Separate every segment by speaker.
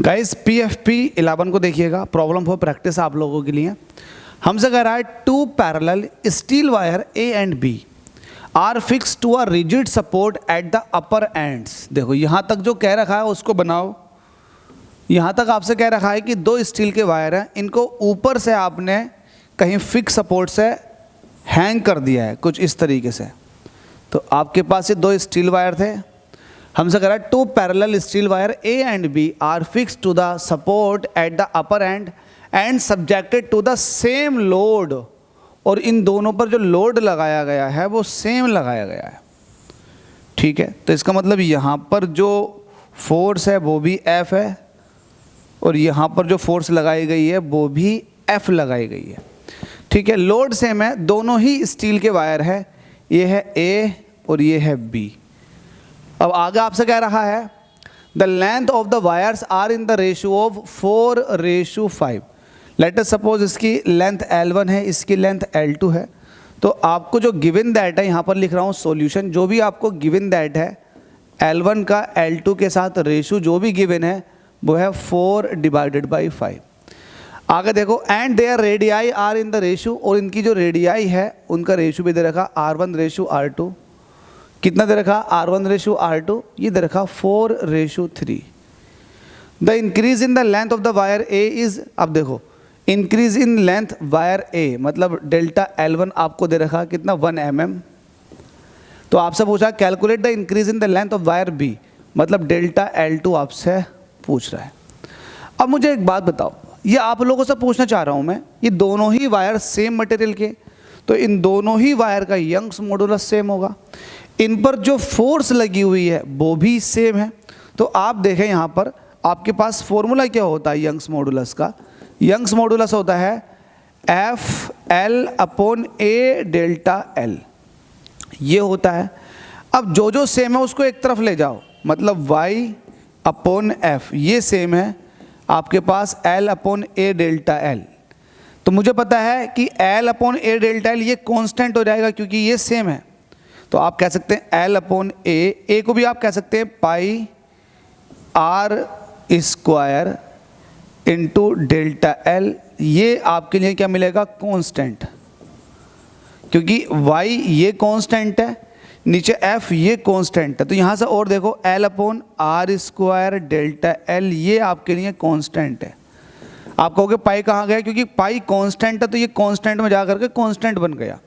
Speaker 1: Guys PFP 11 को देखिएगा, problem for practice आप लोगों के लिए। हमसे कह रहा है two parallel steel wire A and B are fix to a rigid support at the upper ends. देखो यहाँ तक जो कह रखा है उसको बनाओ। यहाँ तक आपसे कह रखा है कि दो स्टील के वायर हैं, इनको ऊपर से आपने कहीं फिक्स सपोर्ट से हैंग कर दिया है कुछ इस तरीके से। तो आपके पास ये दो स्टील वायर थे, हमसे कह रहा है two parallel steel wire A and B are fix to the support at the upper end and subjected to the same load. और इन दोनों पर जो लोड लगाया गया है वो सेम लगाया गया है, ठीक है। तो इसका मतलब यहाँ पर जो फोर्स है वो भी F है और यहाँ पर जो फोर्स लगाई गई है वो भी F लगाई गई है, ठीक है। लोड सेम है, दोनों ही स्टील के वायर है, ये है A और ये है B। अब आगे आपसे कह रहा है the length of the wires are in the ratio of 4:5। Let us suppose इसकी लेंथ L1 है, इसकी लेंथ L2 है। तो आपको जो गिवन दैट है, यहाँ पर लिख रहा हूँ सॉल्यूशन, जो भी आपको गिवन दैट है L1 का L2 के साथ रेशियो जो भी गिवन है वो है 4/5। आगे देखो and there radii are in the ratio, और इनकी जो रेडियाई है उनका रेशियो भी दे रखा R1:R2। कितना दे रखा R1:R2, ये दे रखा 4:3। The increase in the length of the wire A is, अब देखो increase in length wire A मतलब डेल्टा L1 आपको दे रखा कितना 1 mm। तो आपसे पूछा calculate the increase in the length of wire B मतलब डेल्टा L2 आपसे पूछ रहा है। अब मुझे एक बात बताओ, ये आप लोगों से पूछना चाह रहा हूँ मैं, ये दोनों ही वायर सेम मटेरियल के, तो इन दोनों ही वायर का यंग्स मॉडुलस सेम होगा, इन पर जो फोर्स लगी हुई है वो भी सेम है। तो आप देखें यहाँ पर आपके पास फॉर्मूला क्या होता है यंग्स मॉडुलस का। यंग्स मॉडुलस होता है FL/A डेल्टा L, ये होता है। अब जो जो सेम है उसको एक तरफ ले जाओ, मतलब Y/F ये सेम है आपके पास L/A डेल्टा L। तो मुझे पता है कि L/A डेल्टा L ये कांस्टेंट हो जाएगा क्योंकि ये सेम है। तो आप कह सकते हैं L/A को भी आप कह सकते हैं पाई R² इंटू डेल्टा L। ये आपके लिए क्या मिलेगा कांस्टेंट, क्योंकि Y ये कांस्टेंट है, नीचे F ये कांस्टेंट है। तो यहाँ से और देखो L/R² डेल्टा L ये आपके लिए कांस्टेंट है। आप कहोगे पाई कहाँ गया, क्योंकि पाई कांस्टेंट है तो ये कांस्टेंट में जा करके कांस्टेंट बन गया।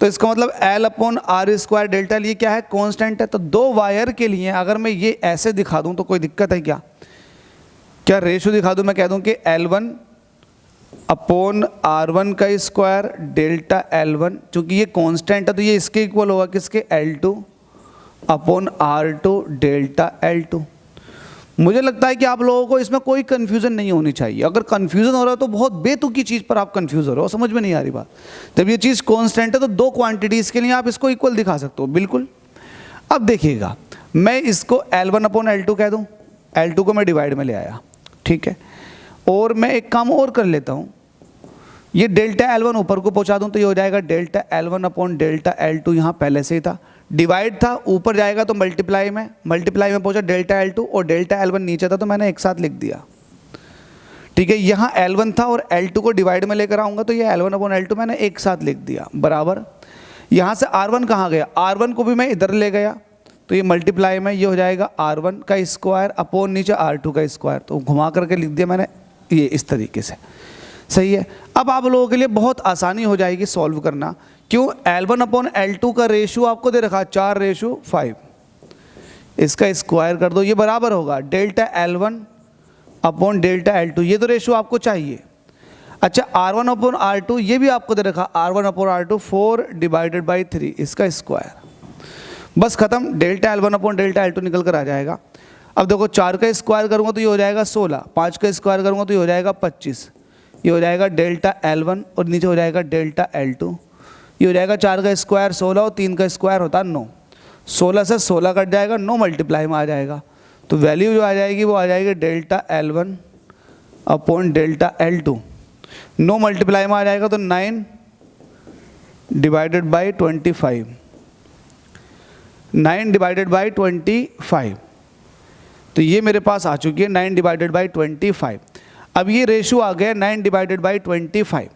Speaker 1: तो इसका मतलब L/R² डेल्टा L ये क्या है कांस्टेंट है। तो दो वायर के लिए अगर मैं ये ऐसे दिखा दूं तो कोई दिक्कत है क्या? क्या रेशियो दिखा दूं, मैं कह दूं कि L1/R1 का स्क्वायर डेल्टा L1, चूंकि ये कांस्टेंट है तो ये इसके इक्वल होगा किसके, L2/R2 डेल्टा L2। मुझे लगता है कि आप लोगों को इसमें कोई कंफ्यूजन नहीं होनी चाहिए। अगर कंफ्यूजन हो रहा है तो बहुत बेतुकी चीज़ पर आप कंफ्यूज हो रहे हो, समझ में नहीं आ रही बात। जब ये चीज़ कांस्टेंट है तो दो क्वांटिटीज़ के लिए आप इसको इक्वल दिखा सकते हो, बिल्कुल। अब देखिएगा, मैं इसको L1/L2 कह दूं, L2 को मैं डिवाइड में ले आया, ठीक है। और मैं एक काम और कर लेता हूँ, ये डेल्टा L1 ऊपर को पहुँचा दूँ तो ये हो जाएगा डेल्टा L1/ डेल्टा L2। यहाँ पहले से ही था, डिवाइड था, ऊपर जाएगा तो मल्टीप्लाई में पहुंचा डेल्टा L2 और डेल्टा L1 नीचे था तो मैंने एक साथ लिख दिया, ठीक है। यहाँ L1 था और L2 को डिवाइड में लेकर आऊँगा तो ये L1/L2 मैंने एक साथ लिख दिया बराबर। यहाँ से R1 कहाँ गया, R1 को भी मैं इधर ले गया तो ये मल्टीप्लाई में ये हो जाएगा R1 का स्क्वायर अपॉन नीचे R2 का स्क्वायर। तो घुमा करके लिख दिया मैंने ये इस तरीके से, सही है। अब आप लोगों के लिए बहुत आसानी हो जाएगी सॉल्व करना। क्यों, L1/L2 का रेशियो आपको दे रखा 4:5, इसका स्क्वायर कर दो, ये बराबर होगा डेल्टा L1/ डेल्टा L2, ये तो रेशियो आपको चाहिए। अच्छा R1/R2 ये भी आपको दे रखा R1/R2 4/3, इसका स्क्वायर, बस खत्म। डेल्टा L1/ डेल्टा L2 निकल कर आ जाएगा। अब देखो 4 का स्क्वायर करूँगा तो ये हो जाएगा 16, 5 का स्क्वायर करूँगा तो ये हो जाएगा 25, ये हो जाएगा डेल्टा L1 और नीचे हो जाएगा डेल्टा L2। ये हो जाएगा 4 का स्क्वायर 16 और 3 का स्क्वायर होता है 9, 16 से 16 कट जाएगा, 9 मल्टीप्लाई में आ जाएगा। तो वैल्यू जो आ जाएगी वो आ जाएगी delta L1/ delta L2। 9 multiply में आ जाएगा तो 9/25, 9/25। तो ये मेरे पास आ चुकी है 9/25। अब ये रेशो आ गया 9/25।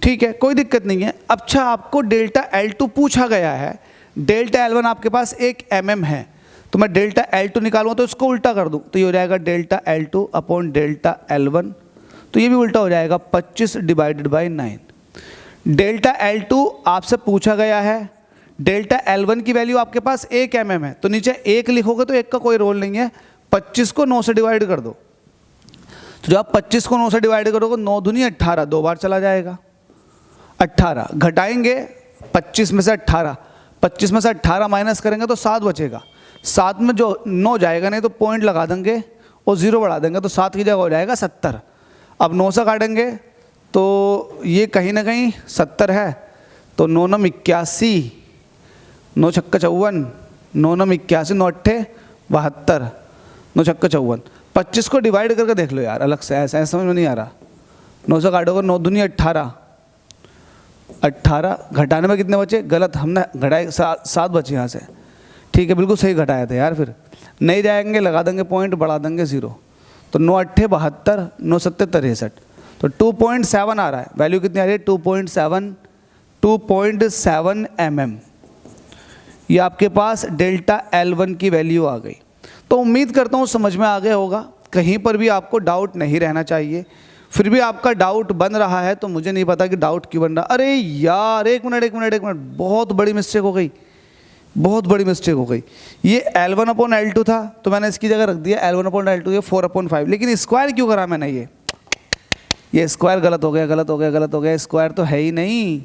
Speaker 1: ठीक है, कोई दिक्कत नहीं है। अच्छा, आपको डेल्टा L2 पूछा गया है, डेल्टा L1 आपके पास 1 mm है, तो मैं डेल्टा L2 निकालूंगा तो इसको उल्टा कर दूं, तो ये हो जाएगा delta L2 upon delta L1, तो ये भी उल्टा हो जाएगा 25/9। डेल्टा L2 आपसे पूछा गया है, डेल्टा L1 की वैल्यू आपके पास 1 mm है, तो नीचे 1 लिखोगे तो 1 का कोई रोल नहीं है, 25 को 9 से डिवाइड कर दो। तो जब आप 25 को 9 से डिवाइड करोगे, 9 दूनी 18, 2 बार चला जाएगा। 18 घटाएंगे 25 में से 18, 25 में से 18 माइनस करेंगे तो 7 बचेगा। 7 में जो 9 जाएगा नहीं तो पॉइंट लगा देंगे और 0 बढ़ा देंगे, तो 7 की जगह हो जाएगा 70। अब 9 से काटेंगे तो ये कहीं ना कहीं 70 है, तो 9 9 81, 9 छक्का 54, 9 9 81, 9 8 72, 9 छक्का 54। 25 को डिवाइड करके देख लो यार अलग से, ऐसा समझ में नहीं आ रहा। 9 से काटोगे 9 दूनी 18, 18 घटाने में कितने बचे? गलत, हमने घटाए 7 बचे यहाँ से। ठीक है, बिल्कुल सही घटाया था यार। फिर नहीं जाएंगे, लगा देंगे पॉइंट, बढ़ा देंगे 0, तो 9 8 72, 9 7 63, तो 2.7 आ रहा है। वैल्यू कितनी आ रही है? 2.7 mm। ये आपके पास डेल्टा L1 की वैल्यू आ गई। तो उम्मीद करता हूँ समझ में आ गया होगा, कहीं पर भी आपको डाउट नहीं रहना चाहिए। फिर भी आपका डाउट बन रहा है तो मुझे नहीं पता कि डाउट क्यों बन रहा। अरे यार एक मिनट, बहुत बड़ी मिस्टेक हो गई, बहुत बड़ी मिस्टेक हो गई। ये L1/L2 था तो मैंने इसकी जगह रख दिया L1/L2, ये 4/5। लेकिन स्क्वायर क्यों करा मैंने? ये स्क्वायर गलत हो गया। स्क्वायर तो है ही नहीं,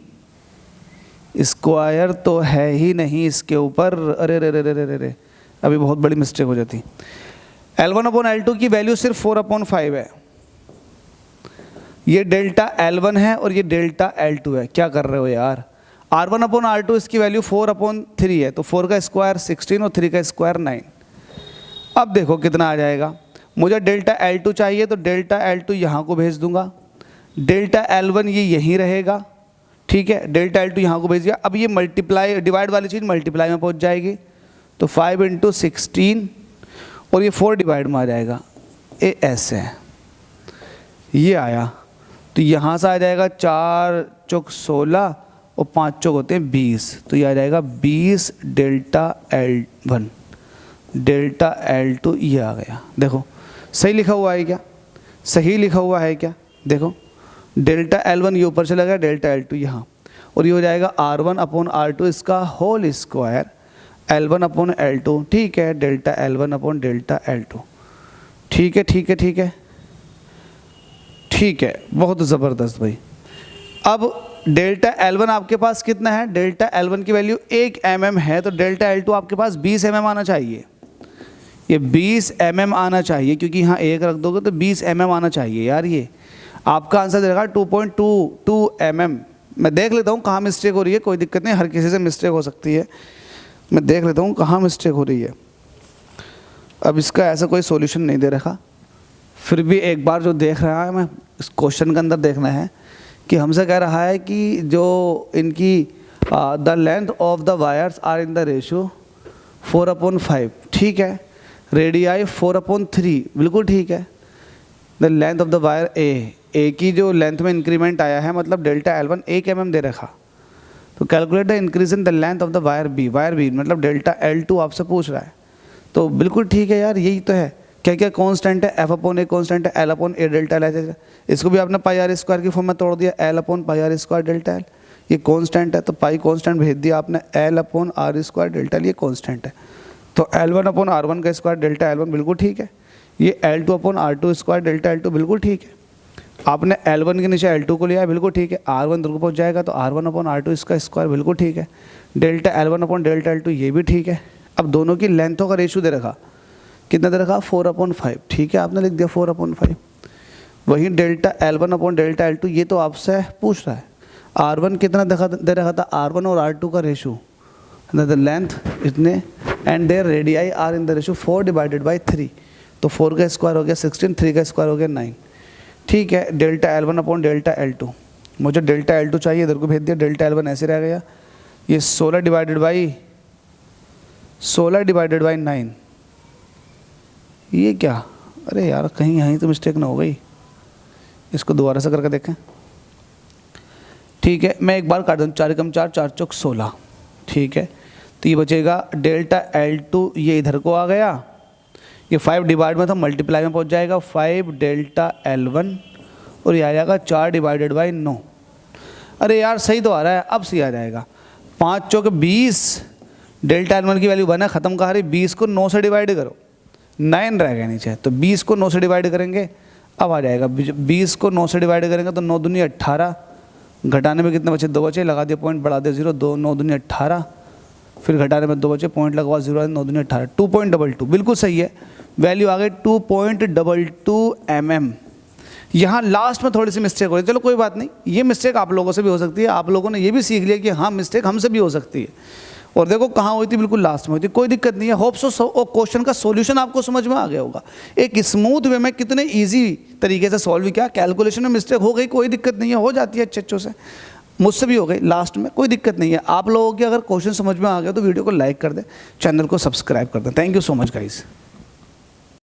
Speaker 1: स्क्वायर तो है ही नहीं इसके ऊपर। अरे रे रे रे रे रे, अभी बहुत बड़ी मिस्टेक हो जाती। L1/L2 की वैल्यू सिर्फ 4/5 है। ये डेल्टा L1 है और ये डेल्टा L2 है। क्या कर रहे हो यार? R1/R2 इसकी वैल्यू 4/3 है, तो 4 का स्क्वायर 16 और 3 का स्क्वायर 9। अब देखो कितना आ जाएगा। मुझे डेल्टा L2 चाहिए तो डेल्टा L2 यहाँ को भेज दूंगा, डेल्टा L1 ये यहीं रहेगा। ठीक है, डेल्टा L2 यहाँ को भेज दिया। अब ये मल्टीप्लाई, डिवाइड वाली चीज़ मल्टीप्लाई में पहुँच जाएगी, तो 5 × 16 और ये 4 डिवाइड में आ जाएगा। ये ऐसे है, ये आया, तो यहाँ से आ जाएगा 4 चौक 16 और 5 चौक होते हैं 20, तो ये आ जाएगा 20 डेल्टा L1 डेल्टा L2। ये आ गया। देखो सही लिखा हुआ है क्या? सही लिखा हुआ है क्या? देखो डेल्टा L1 ये ऊपर चला गया, डेल्टा L2 यहाँ, और ये हो जाएगा R1/R2 इसका होल स्क्वायर L1/L2। ठीक है, डेल्टा L1/डेल्टा L2। ठीक है, बहुत ज़बरदस्त भाई। अब डेल्टा L1 आपके पास कितना है? डेल्टा L1 की वैल्यू 1 mm है, तो डेल्टा L2 आपके पास 20 mm आना चाहिए। ये 20 mm आना चाहिए, क्योंकि यहाँ 1 रख दोगे तो 20 mm आना चाहिए यार। ये आपका आंसर देगा 2.22 mm। मैं देख लेता हूँ कहाँ मिस्टेक हो रही है, कोई दिक्कत नहीं, हर किसी से मिस्टेक हो सकती है। मैं देख लेता हूँ कहाँ मिस्टेक हो रही है। अब इसका ऐसा कोई सॉल्यूशन नहीं दे रखा, फिर भी एक बार जो देख रहा है मैं, इस क्वेश्चन के अंदर देखना है कि हमसे कह रहा है कि जो इनकी the length of the wires are in the ratio 4/5। ठीक है, रेडियाई 4/3, बिल्कुल ठीक है। The length of the wire A की जो लेंथ में इंक्रीमेंट आया है, मतलब डेल्टा L1 1 mm दे रखा, तो calculate the increase in the length of the wire B मतलब डेल्टा L2 आपसे पूछ रहा है, तो बिल्कुल ठीक है यार, यही तो है। क्या क्या कांस्टेंट है? F/A कांस्टेंट है, L/A डेल्टा L। इसको भी आपने πr² की फॉर्म में तोड़ दिया, L/πr² डेल्टा L। ये कांस्टेंट है तो पाई कांस्टेंट भेज दिया आपने, L/r² डेल्टा L ये कांस्टेंट है, तो L1/R1 का स्क्वायर डेल्टा L1 बिल्कुल ठीक है। ये L2/R2² डेल्टा L2 बिल्कुल ठीक है। आपने L1 के नीचे L2 को लिया है, बिल्कुल ठीक है। R1 दूर को पहुँच जाएगा तो R1/R2 इसका स्क्वायर बिल्कुल ठीक है। डेल्टा L1/डेल्टा L2 ये भी ठीक है। अब दोनों की लेंथों का रेशियो दे रखा, कितना दे रखा? 4/5। ठीक है, आपने लिख दिया 4/5। वही डेल्टा L1/डेल्टा L2 ये तो आपसे पूछ रहा है। R1 कितना दे रखा था? R1 और R2 का रेशियो, द लेंथ इतने, and there radii are in the ratio 4/3, तो 4 का स्क्वायर हो गया 16, 3 का स्क्वायर हो गया 9। ठीक है, डेल्टा L1/डेल्टा L2, मुझे डेल्टा L2 चाहिए, इधर को भेज दिया। डेल्टा L1 ऐसे रह गया, ये 16/9, ये क्या, अरे यार कहीं यहीं तो मिस्टेक ना हो गई, इसको दोबारा से करके देखें। ठीक है, मैं एक बार काट दूँ, 4 कम 4, 4 चौक 16। ठीक है, तो ये बचेगा डेल्टा L2, ये इधर को आ गया, ये 5 डिवाइड में था, मल्टीप्लाई में पहुंच जाएगा 5 डेल्टा L1, और ये आ जाएगा 4 डिवाइडेड बाई 9। अरे यार सही तो आ रहा है, अब सही आ जाएगा। 5 चौक 20, डेल्टा L1 की वैल्यू 1 है, ख़त्म कहा रही, 20 को 9 से डिवाइड करो, 9 रह गया नीचे, तो 20 को 9 से डिवाइड करेंगे, अब आ जाएगा 20 को 9 से डिवाइड करेंगे तो 9 दूनी 18, घटाने में कितने बचे, 2 बचे, लगा दिया पॉइंट, बढ़ा दिया 0, 2 9 दूनी 18, फिर घटाने में 2 बचे, पॉइंट लगवा 0, 9 दूनी 18, 2.22, बिल्कुल सही है, वैल्यू आ गई 2.22 mm। यहाँ लास्ट में थोड़ी सी मिस्टेक हो रही है, चलो कोई बात नहीं, ये मिस्टेक आप लोगों से भी हो सकती है, आप लोगों ने ये भी सीख लिया कि हाँ मिस्टेक हमसे भी हो सकती है। और देखो कहाँ हुई थी, बिल्कुल लास्ट में हुई थी, कोई दिक्कत नहीं है। होप सो क्वेश्चन का सॉल्यूशन आपको समझ में आ गया होगा, एक स्मूथ वे में कितने इजी तरीके से सॉल्व किया। कैलकुलेशन में मिस्टेक हो गई, कोई दिक्कत नहीं है, हो जाती है अच्छे से, मुझसे भी हो गई लास्ट में, कोई दिक्कत नहीं है। आप लोगों की अगर क्वेश्चन समझ में आ गया तो वीडियो को लाइक कर दें, चैनल को सब्सक्राइब कर दें। Thank you so much guys.